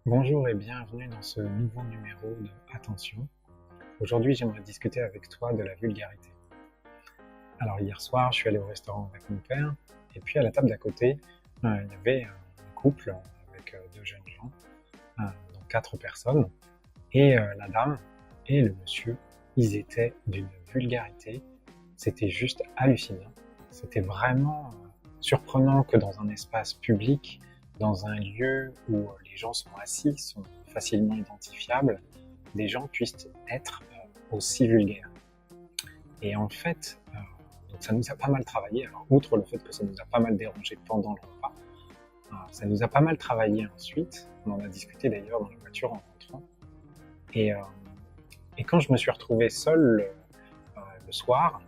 Bonjour et bienvenue dans ce nouveau numéro de Attention. Aujourd'hui, j'aimerais discuter avec toi de la vulgarité. Alors hier soir, je suis allé au restaurant avec mon père et puis à la table d'à côté, il y avait un couple avec deux jeunes gens, donc 4 personnes, et la dame et le monsieur, ils étaient d'une vulgarité, c'était juste hallucinant. C'était vraiment surprenant que dans un espace public, dans un lieu où les gens sont assis, sont facilement identifiables, des gens puissent être aussi vulgaires. Et en fait, donc ça nous a pas mal travaillé. Alors, outre le fait que ça nous a pas mal dérangé pendant le repas, ça nous a pas mal travaillé ensuite. On en a discuté d'ailleurs dans la voiture en rentrant. Et quand je me suis retrouvé seul le soir,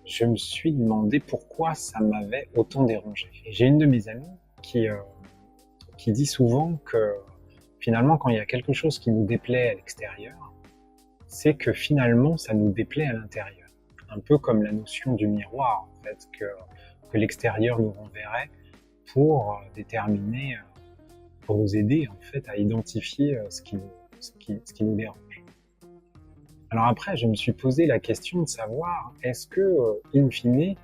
je me suis demandé pourquoi ça m'avait autant dérangé. Et j'ai une de mes amies qui dit souvent que finalement, quand il y a quelque chose qui nous déplaît à l'extérieur, c'est que finalement, ça nous déplaît à l'intérieur. Un peu comme la notion du miroir, en fait, que l'extérieur nous renverrait pour déterminer, pour nous aider, en fait, à identifier ce qui nous dérange. Alors après, je me suis posé la question de savoir, est-ce que, in fine,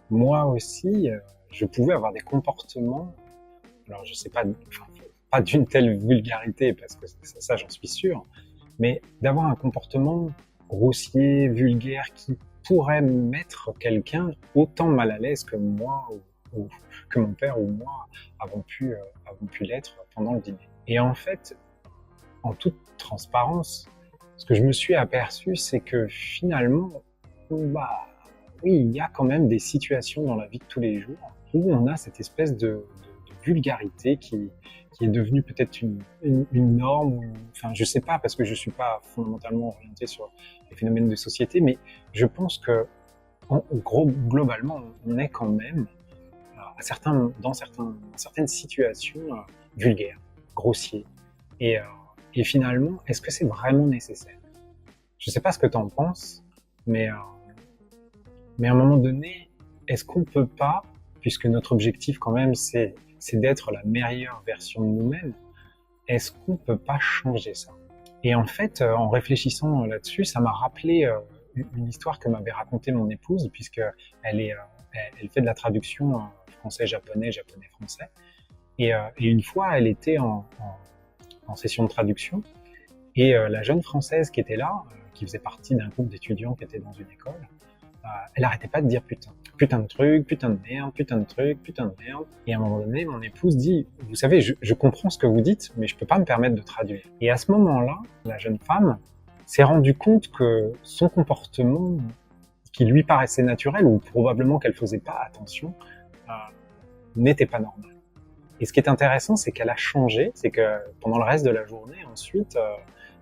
moi aussi, je pouvais avoir des comportements, alors je sais pas, pas d'une telle vulgarité, parce que ça j'en suis sûr, mais d'avoir un comportement grossier, vulgaire, qui pourrait mettre quelqu'un autant mal à l'aise que moi, ou que mon père ou moi avons pu l'être pendant le dîner. Et en fait, en toute transparence, ce que je me suis aperçu, c'est que finalement, bah, oui, il y a quand même des situations dans la vie de tous les jours où on a cette espèce de vulgarité qui est devenue peut-être une norme, ou, enfin je sais pas, parce que je suis pas fondamentalement orienté sur les phénomènes de société, mais je pense que globalement on est quand même dans certaines situations vulgaires, grossiers, et, finalement est-ce que c'est vraiment nécessaire? Je sais pas ce que tu en penses, mais à un moment donné, est-ce qu'on peut pas, puisque notre objectif quand même c'est d'être la meilleure version de nous-mêmes, est-ce qu'on peut pas changer ça? Et en fait, en réfléchissant là-dessus, ça m'a rappelé une histoire que m'avait racontée mon épouse, puisque elle fait de la traduction français-japonais, japonais-français. Et une fois, elle était en session de traduction, et la jeune Française qui était là, qui faisait partie d'un groupe d'étudiants qui était dans une école, elle arrêtait pas de dire putain. Putain de truc, putain de merde, putain de truc, putain de merde. Et à un moment donné, mon épouse dit, vous savez, je comprends ce que vous dites, mais je peux pas me permettre de traduire. Et à ce moment-là, la jeune femme s'est rendue compte que son comportement, qui lui paraissait naturel, ou probablement qu'elle faisait pas attention, n'était pas normal. Et ce qui est intéressant, c'est qu'elle a changé, c'est que pendant le reste de la journée, ensuite,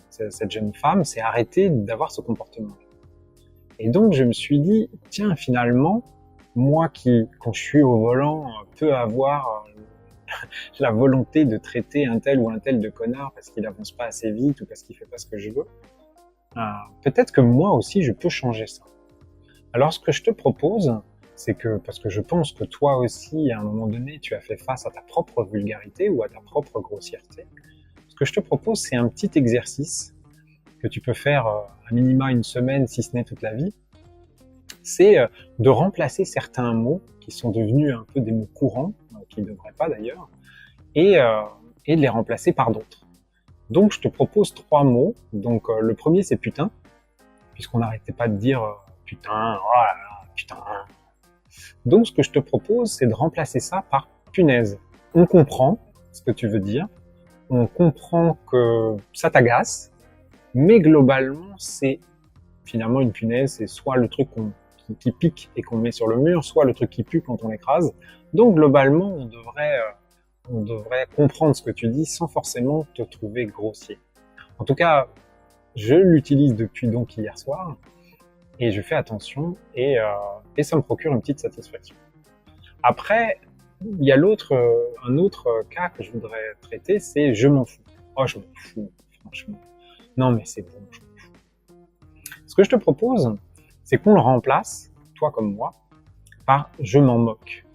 cette jeune femme s'est arrêtée d'avoir ce comportement. Et donc je me suis dit, tiens, finalement, moi qui, quand je suis au volant, peux avoir la volonté de traiter un tel ou un tel de connard parce qu'il avance pas assez vite ou parce qu'il fait pas ce que je veux, peut-être que moi aussi je peux changer ça. Alors ce que je te propose, c'est que, parce que je pense que toi aussi, à un moment donné, tu as fait face à ta propre vulgarité ou à ta propre grossièreté, ce que je te propose, c'est un petit exercice que tu peux faire à minima une semaine, si ce n'est toute la vie, c'est de remplacer certains mots qui sont devenus un peu des mots courants, qui ne devraient pas d'ailleurs, et de les remplacer par d'autres. Donc je te propose 3 mots. Donc le premier c'est putain, puisqu'on n'arrêtait pas de dire putain, oh là là, putain. Donc ce que je te propose, c'est de remplacer ça par punaise. On comprend ce que tu veux dire, on comprend que ça t'agace, mais globalement c'est finalement une punaise, c'est soit le truc qui pique et qu'on met sur le mur, soit le truc qui pue quand on l'écrase. Donc globalement, on devrait comprendre ce que tu dis sans forcément te trouver grossier. En tout cas, je l'utilise depuis donc hier soir et je fais attention et ça me procure une petite satisfaction. Après, il y a un autre cas que je voudrais traiter, c'est je m'en fous. Oh, je m'en fous, franchement. Non, mais c'est bon, je m'en fous. Ce que je te propose, c'est qu'on le remplace, toi comme moi, par « je m'en moque »,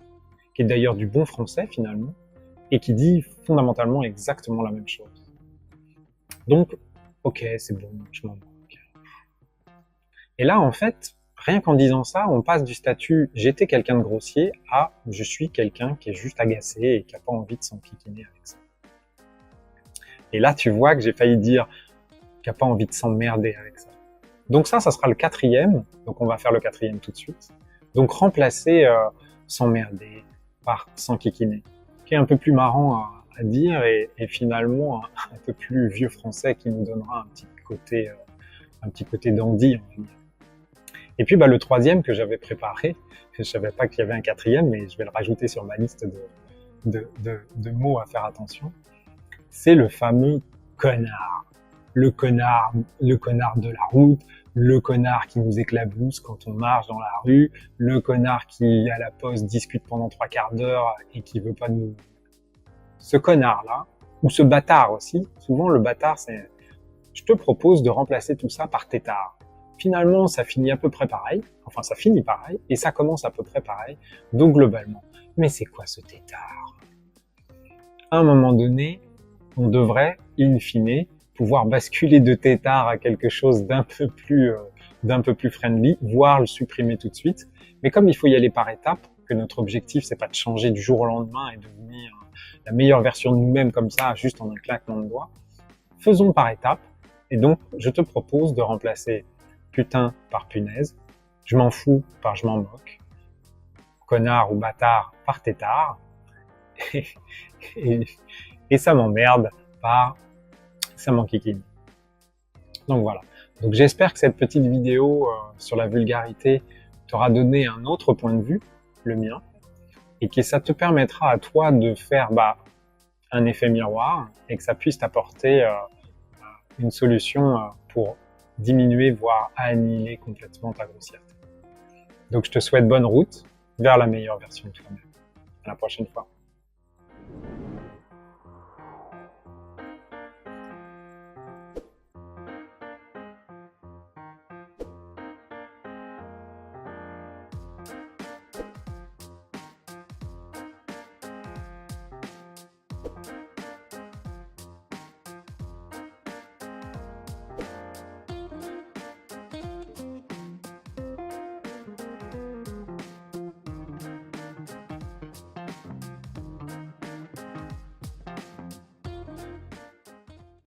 qui est d'ailleurs du bon français finalement, et qui dit fondamentalement exactement la même chose. Donc, ok, c'est bon, je m'en moque. Et là, en fait, rien qu'en disant ça, on passe du statut « j'étais quelqu'un de grossier » à « je suis quelqu'un qui est juste agacé et qui n'a pas envie de s'enquiquiner avec ça ». Et là, tu vois que j'ai failli dire qui n'a pas envie de s'emmerder avec ça. Donc ça sera le 4e. Donc on va faire le 4e tout de suite. Donc remplacer s'emmerder par s'enquiquiner, qui est un peu plus marrant à dire et finalement un peu plus vieux français qui nous donnera un petit côté dandy, on va dire. Et puis le 3e que j'avais préparé, je savais pas qu'il y avait un 4e, mais je vais le rajouter sur ma liste de mots à faire attention, c'est le fameux connard. Le connard de la route, le connard qui nous éclabousse quand on marche dans la rue, le connard qui, à la poste, discute pendant 3/4 d'heure et qui veut pas nous... Ce connard-là, ou ce bâtard aussi, souvent le bâtard, c'est... Je te propose de remplacer tout ça par tétard. Finalement, ça finit à peu près pareil, enfin ça finit pareil, et ça commence à peu près pareil, donc globalement. Mais c'est quoi ce tétard? À un moment donné, on devrait, in fine, pouvoir basculer de tétard à quelque chose d'un peu plus friendly, voire le supprimer tout de suite. Mais comme il faut y aller par étapes, que notre objectif c'est pas de changer du jour au lendemain et de devenir la meilleure version de nous-mêmes comme ça, juste en un claquement de doigts, faisons par étapes. Et donc, je te propose de remplacer putain par punaise, je m'en fous par je m'en moque, connard ou bâtard par tétard, et ça m'emmerde par ça m'enquiquine. Donc voilà. Donc j'espère que cette petite vidéo sur la vulgarité t'aura donné un autre point de vue, le mien, et que ça te permettra à toi de faire un effet miroir et que ça puisse t'apporter une solution pour diminuer, voire annihiler complètement ta grossièreté. Donc je te souhaite bonne route vers la meilleure version de toi-même. À la prochaine fois.